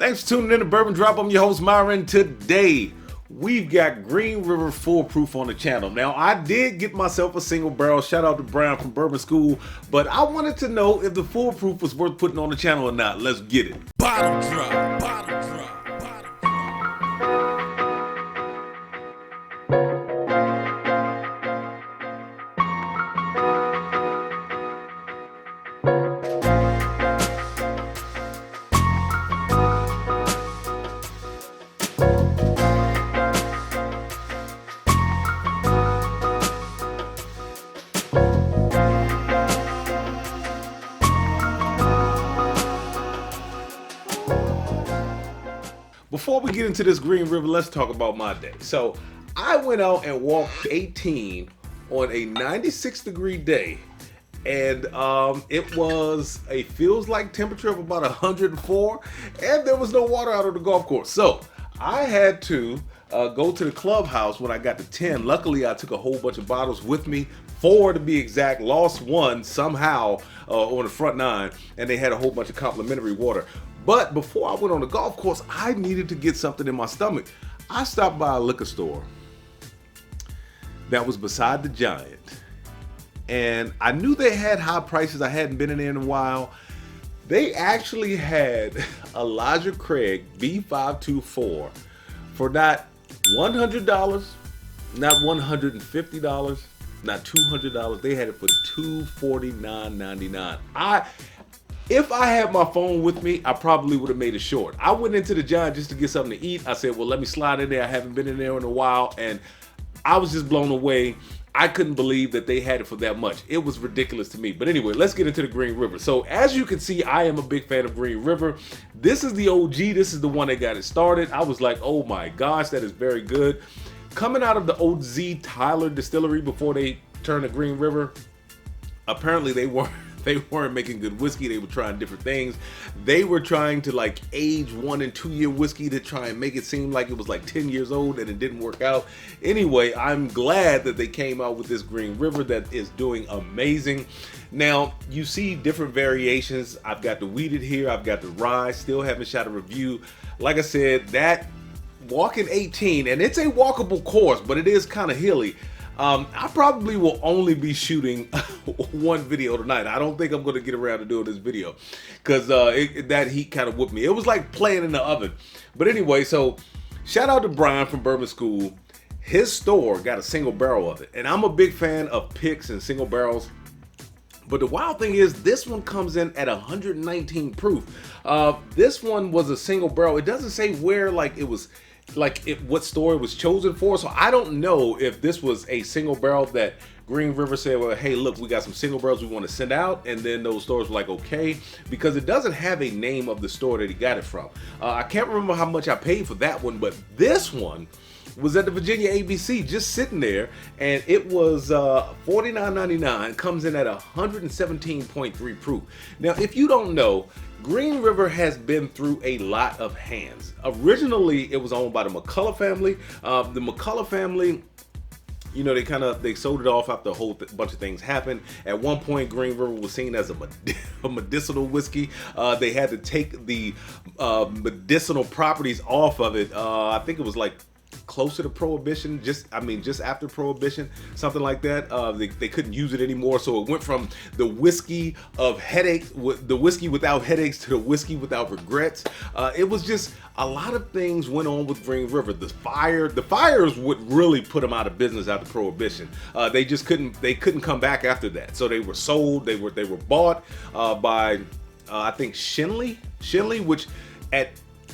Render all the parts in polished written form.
Thanks for tuning in to Bourbon Drop. I'm your host, Myron. Today, we've got Green River Foolproof on the channel. Now, I did get myself a single barrel. Shout out to Brian from Bourbon School. But I wanted to know if the Foolproof was worth putting on the channel or not. Let's get it. Bottom drop, bottom drop, bottom drop. Before we get into this Green River, let's talk about my day. So I went out and walked 18 on a 96-degree day, and it was a feels like temperature of about 104, and there was no water out on the golf course. So I had to go to the clubhouse when I got to 10. Luckily, I took a whole bunch of bottles with me, 4 to be exact. Lost one somehow on the front 9, and they had a whole bunch of complimentary water. But before I went on the golf course, I needed to get something in my stomach. I stopped by a liquor store that was beside the Giant, and I knew they had high prices. I hadn't been in there in a while. They actually had Elijah Craig B524 for not $100, not $150, not $200. They had it for $249.99. If I had my phone with me, I probably would have made it short. I went into the Giant just to get something to eat. I said, well, let me slide in there. I haven't been in there in a while, and I was just blown away. I couldn't believe that they had it for that much. It was ridiculous to me. But anyway, let's get into the Green River. So as you can see, I am a big fan of Green River. This is the OG. This is the one that got it started. I was like, oh my gosh, that is very good. Coming out of the OZ Tyler distillery before they turned to Green River, apparently they weren't making good whiskey. They were trying different things. They were trying to like age 1 and 2 year whiskey to try and make it seem like it was like 10 years old, and it didn't work out. Anyway, I'm glad that they came out with this Green River that is doing amazing. Now, you see different variations. I've got the wheated here. I've got the rye. Still haven't shot a review. Like I said, that walking 18, and it's a walkable course, but it is kind of hilly. I probably will only be shooting one video tonight. I don't think I'm going to get around to doing this video because that heat kind of whooped me. It was like playing in the oven. But anyway, so shout out to Brian from Bourbon School. His store got a single barrel of it. And I'm a big fan of picks and single barrels. But the wild thing is, this one comes in at 119 proof. This one was a single barrel. It doesn't say where what store it was chosen for, so I don't know if this was a single barrel that Green River said, well, hey, look, we got some single barrels we want to send out, and then those stores were like, okay, because it doesn't have a name of the store that he got it from. I can't remember how much I paid for that one, but this one was at the Virginia ABC, just sitting there, and it was $49.99, comes in at 117.3 proof. Now, if you don't know, Green River has been through a lot of hands. Originally, it was owned by the McCullough family. The McCullough family, you know, they sold it off after a whole bunch of things happened. At one point, Green River was seen as a medicinal whiskey. They had to take the medicinal properties off of it. I think it was like closer to Prohibition, just after Prohibition, something like that. They couldn't use it anymore, so it went from the whiskey of headaches, the whiskey without headaches, to the whiskey without regrets. It was just a lot of things went on with Green River. The fires would really put them out of business after Prohibition. They couldn't come back after that. So they were sold. They were bought by I think Shinley, which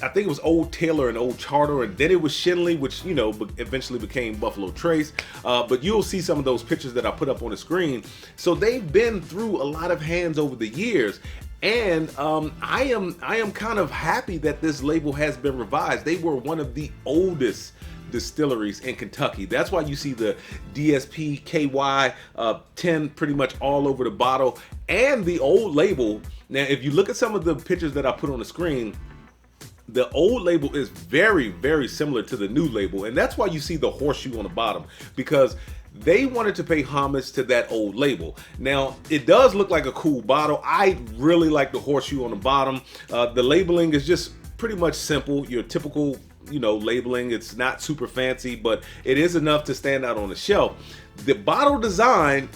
I think it was Old Taylor and Old Charter, and then it was Shinley, which, you know, eventually became Buffalo Trace. But you'll see some of those pictures that I put up on the screen. So they've been through a lot of hands over the years. And I am kind of happy that this label has been revised. They were one of the oldest distilleries in Kentucky. That's why you see the DSP KY 10 pretty much all over the bottle, and the old label. Now, if you look at some of the pictures that I put on the screen, the old label is very, very similar to the new label, and that's why you see the horseshoe on the bottom, because they wanted to pay homage to that old label. Now, it does look like a cool bottle. I really like the horseshoe on the bottom. The labeling is just pretty much simple, your typical, labeling. It's not super fancy, but it is enough to stand out on the shelf. The bottle design,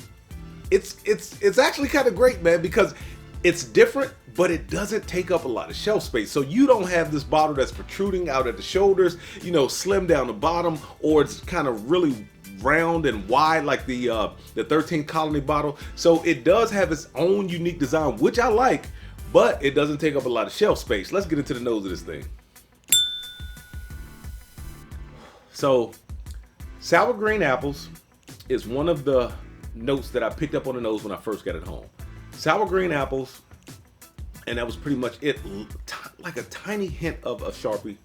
it's actually kind of great, man, because it's different, but it doesn't take up a lot of shelf space. So you don't have this bottle that's protruding out at the shoulders, slim down the bottom, or it's kind of really round and wide like the 13th Colony bottle. So it does have its own unique design, which I like, but it doesn't take up a lot of shelf space. Let's get into the nose of this thing. So sour green apples is one of the notes that I picked up on the nose when I first got it home. Sour green apples, and that was pretty much it. Like a tiny hint of a Sharpie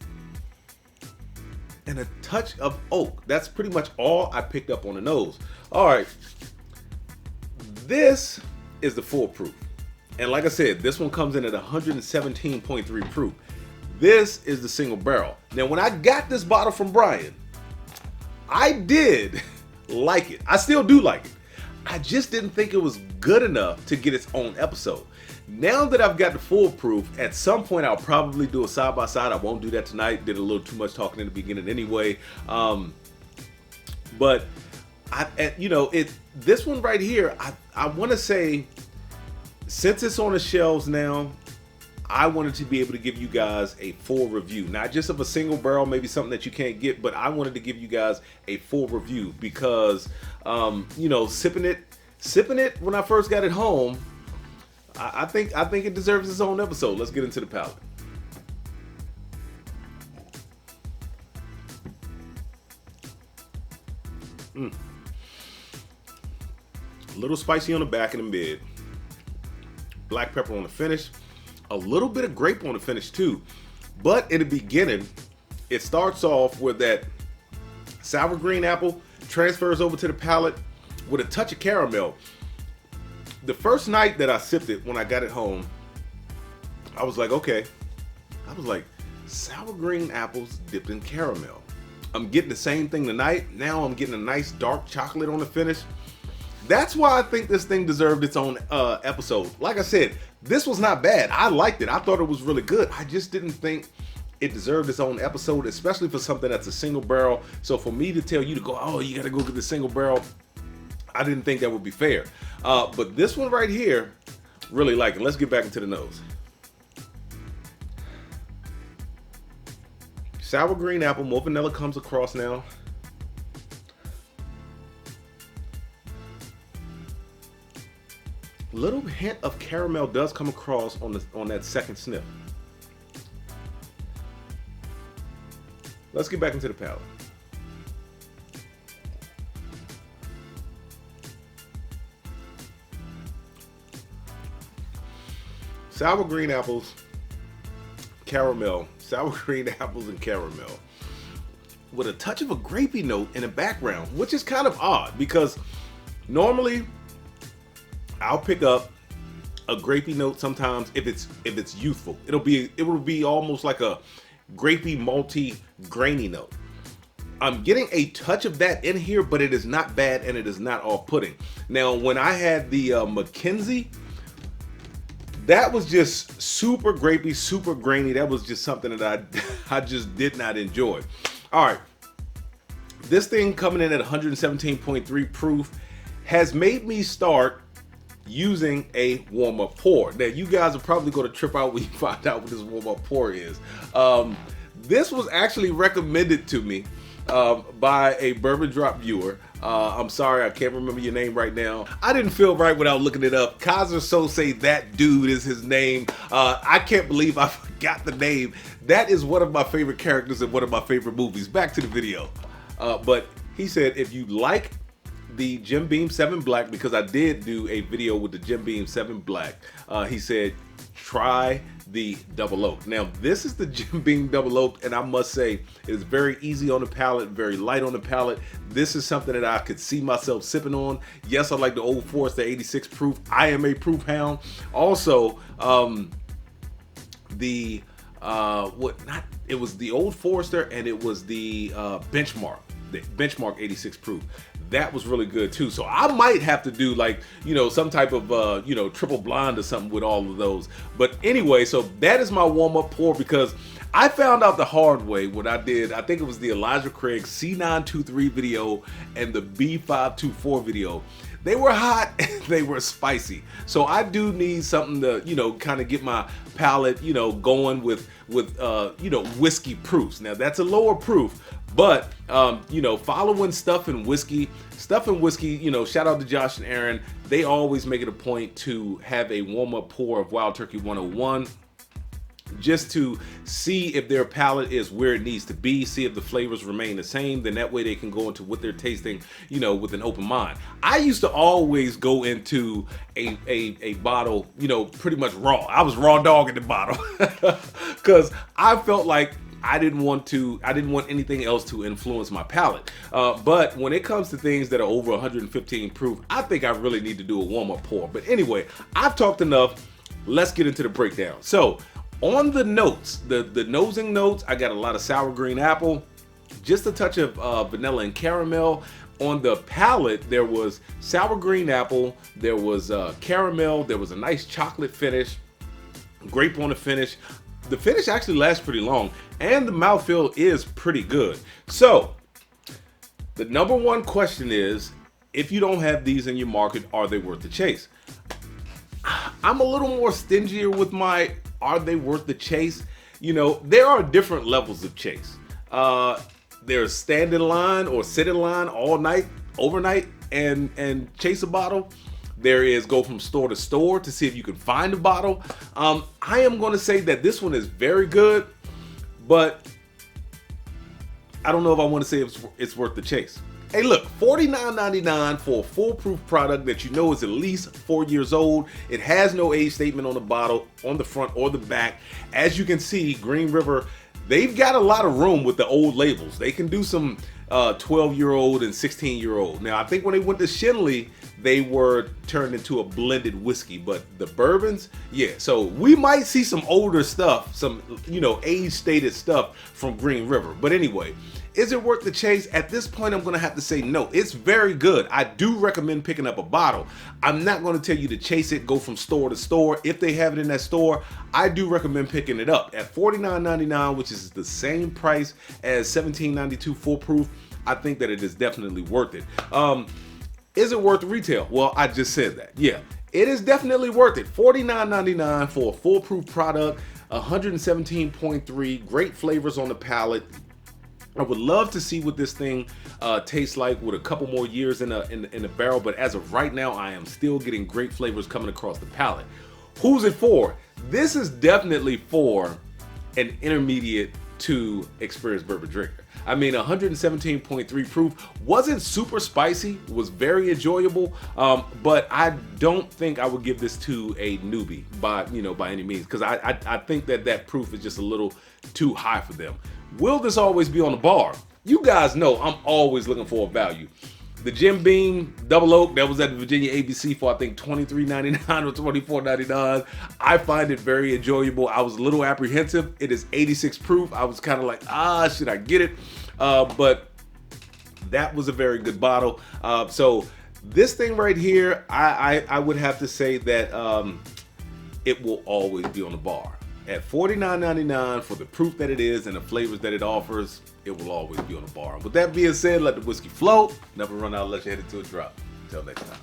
and a touch of oak. That's pretty much all I picked up on the nose. All right, this is the full proof. And like I said, this one comes in at 117.3 proof. This is the single barrel. Now, when I got this bottle from Brian, I did like it. I still do like it. I just didn't think it was good enough to get its own episode. Now that I've got the full proof, at some point I'll probably do a side by side. I won't do that tonight. Did a little too much talking in the beginning anyway. But this one right here, I want to say, since it's on the shelves now, I wanted to be able to give you guys a full review, not just of a single barrel, maybe something that you can't get, but I wanted to give you guys a full review because, sipping it when I first got it home, I think it deserves its own episode. Let's get into the palate. A little spicy on the back and the mid. Black pepper on the finish. A little bit of grape on the finish too. But in the beginning, it starts off with that sour green apple, transfers over to the palate with a touch of caramel. The first night that I sipped it, when I got it home, I was like, okay. I was like, sour green apples dipped in caramel. I'm getting the same thing tonight. Now I'm getting a nice dark chocolate on the finish. That's why I think this thing deserved its own episode. Like I said, this was not bad. I liked it. I thought it was really good. I just didn't think it deserved its own episode, especially for something that's a single barrel. So for me to tell you to go, oh, you got to go get the single barrel, I didn't think that would be fair. But this one right here, really like it. Let's get back into the nose. Sour green apple, more vanilla comes across now. Little hint of caramel does come across on that second sniff. Let's get back into the palate. Sour green apples, caramel, sour green apples and caramel, with a touch of a grapey note in the background, which is kind of odd because normally I'll pick up a grapey note sometimes if it's youthful. It will be almost like a grapey, malty, grainy note. I'm getting a touch of that in here, but it is not bad and it is not off-putting. Now, when I had the Mackenzie, that was just super grapey, super grainy. That was just something that I just did not enjoy. All right, this thing coming in at 117.3 proof has made me start using a warm-up pour. Now, you guys are probably going to trip out when you find out what this warm-up pour is. This was actually recommended to me by a Bourbon Drop viewer. I'm sorry, I can't remember your name right now. I didn't feel right without looking it up. Kaiser So say that dude is his name. I can't believe I forgot the name. That is one of my favorite characters in one of my favorite movies. Back to the video. But he said, if you like the Jim Beam 7 Black, because I did do a video with the Jim Beam 7 Black, he said, try the double oak. Now, this is the Jim Beam double oak, and I must say it is very easy on the palate, very light on the palate. This is something that I could see myself sipping on. Yes, I like the Old Forester 86 proof. I am a proof hound. Also, it was the Old Forester and it was the Benchmark 86 proof. That was really good too. So I might have to do like, some type of, triple blonde or something with all of those. But anyway, so that is my warm up pour because I found out the hard way when I think it was the Elijah Craig C923 video and the B524 video. They were hot and they were spicy. So I do need something to, kind of get my palate, going with whiskey proofs. Now that's a lower proof, but, following Stuff and Whiskey, shout out to Josh and Aaron. They always make it a point to have a warm-up pour of Wild Turkey 101 just to see if their palate is where it needs to be, see if the flavors remain the same. Then that way they can go into what they're tasting, with an open mind. I used to always go into a bottle, pretty much raw. I was raw dog in the bottle because I felt like I didn't want anything else to influence my palate. But when it comes to things that are over 115 proof, I think I really need to do a warm-up pour. But anyway, I've talked enough. Let's get into the breakdown. So on the notes, the nosing notes, I got a lot of sour green apple, just a touch of vanilla and caramel. On the palate, there was sour green apple, there was caramel, there was a nice chocolate finish, grape on the finish. The finish actually lasts pretty long, and the mouthfeel is pretty good. So, the number one question is, if you don't have these in your market, are they worth the chase? I'm a little more stingier with my are they worth the chase? There are different levels of chase. There's stand in line or sit in line all night, overnight, and chase a bottle. There is go from store to store to see if you can find a bottle. I am going to say that this one is very good, but I don't know if I want to say it's worth the chase. Hey, look, $49.99 for a foolproof product that is at least 4 years old. It has no age statement on the bottle, on the front or the back. As you can see, Green River, they've got a lot of room with the old labels. They can do some 12-year-old and 16-year-old. Now, I think when they went to Shenley, they were turned into a blended whiskey, but the bourbons, yeah. So we might see some older stuff, some, age-stated stuff from Green River. But anyway, is it worth the chase? At this point, I'm going to have to say no. It's very good. I do recommend picking up a bottle. I'm not going to tell you to chase it, go from store to store. If they have it in that store, I do recommend picking it up. At $49.99, which is the same price as $17.92 full proof, I think that it is definitely worth it. Is it worth retail? Well, I just said that. Yeah, it is definitely worth it. $49.99 for a foolproof product, 117.3, great flavors on the palate. I would love to see what this thing tastes like with a couple more years in a barrel, but as of right now, I am still getting great flavors coming across the palate. Who's it for? This is definitely for an intermediate to experienced bourbon drinker. I mean, 117.3 proof, wasn't super spicy, was very enjoyable, but I don't think I would give this to a newbie by any means, because I think that proof is just a little too high for them. Will this always be on the bar? You guys know I'm always looking for a value. The Jim Beam Double Oak, that was at the Virginia ABC for I think $23.99 or $24.99. I find it very enjoyable. I was a little apprehensive. It is 86 proof. I was kind of like, should I get it? But that was a very good bottle. So this thing right here, I would have to say that it will always be on the bar. At $49.99 for the proof that it is and the flavors that it offers, it will always be on the bar. With that being said, let the whiskey flow. Never run out unless you head it to a drop. Until next time.